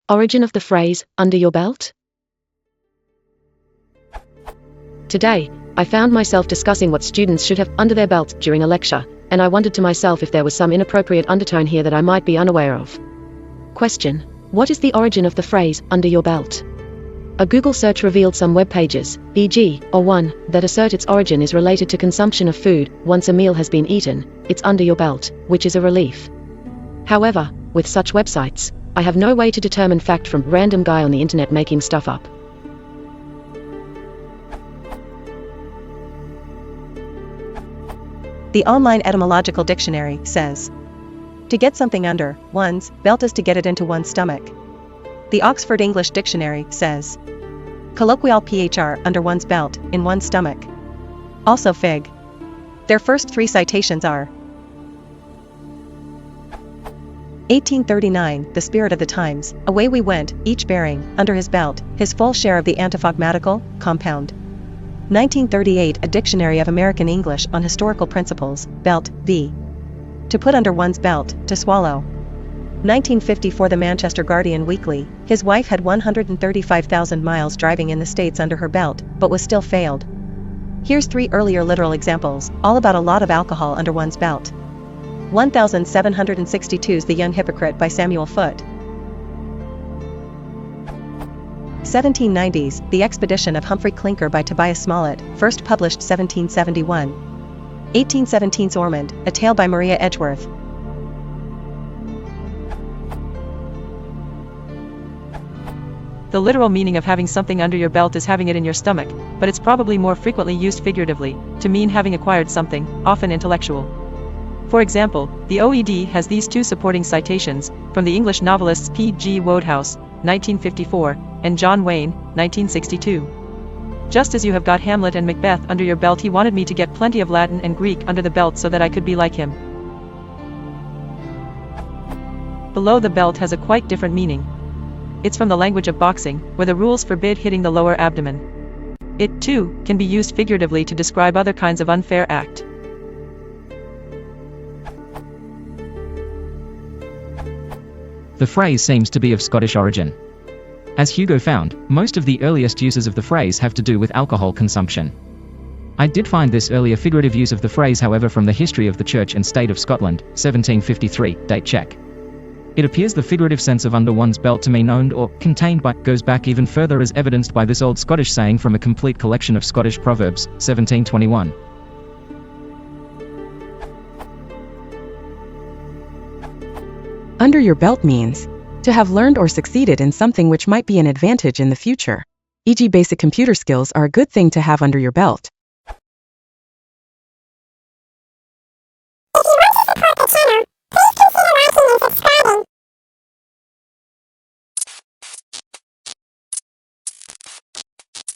Origin of the phrase, under your belt? Today, I found myself discussing what students should have under their belts during a lecture, and I wondered to myself if there was some inappropriate undertone here that I might be unaware of. Question: what is the origin of the phrase, under your belt? A Google search revealed some web pages, e.g., or one, that assert its origin is related to consumption of food. Once a meal has been eaten, it's under your belt, which is a relief. However, with such websites, I have no way to determine fact from random guy on the internet making stuff up. The Online Etymological Dictionary says, to get something under one's belt is to get it into one's stomach. The Oxford English Dictionary says, colloquial phr, under one's belt, in one's stomach. Also Fig. Their first three citations are 1839, The Spirit of the Times, away we went, each bearing, under his belt, his full share of the antiphonmatical compound. 1938, A Dictionary of American English on Historical Principles, belt, v. To put under one's belt, to swallow. 1954, The Manchester Guardian Weekly, his wife had 135,000 miles driving in the States under her belt, but was still failed. Here's three earlier literal examples, all about a lot of alcohol under one's belt. 1762's The Young Hypocrite by Samuel Foote. 1790s, The Expedition of Humphrey Clinker by Tobias Smollett, first published 1771. 1817's Ormond, A Tale by Maria Edgeworth. The literal meaning of having something under your belt is having it in your stomach, but it's probably more frequently used figuratively, to mean having acquired something, often intellectual. For example, the OED has these two supporting citations, from the English novelists P. G. Wodehouse, 1954, and John Wayne, 1962. Just as you have got Hamlet and Macbeth under your belt, he wanted me to get plenty of Latin and Greek under the belt so that I could be like him. Below the belt has a quite different meaning. It's from the language of boxing, where the rules forbid hitting the lower abdomen. It, too, can be used figuratively to describe other kinds of unfair act. The phrase seems to be of Scottish origin. As Hugo found, most of the earliest uses of the phrase have to do with alcohol consumption. I did find this earlier figurative use of the phrase, however, from the History of the Church and State of Scotland, 1753, date check. It appears the figurative sense of under one's belt to mean owned or contained by goes back even further, as evidenced by this old Scottish saying from a complete collection of Scottish proverbs, 1721. Under your belt means to have learned or succeeded in something which might be an advantage in the future. E.g., basic computer skills are a good thing to have under your belt.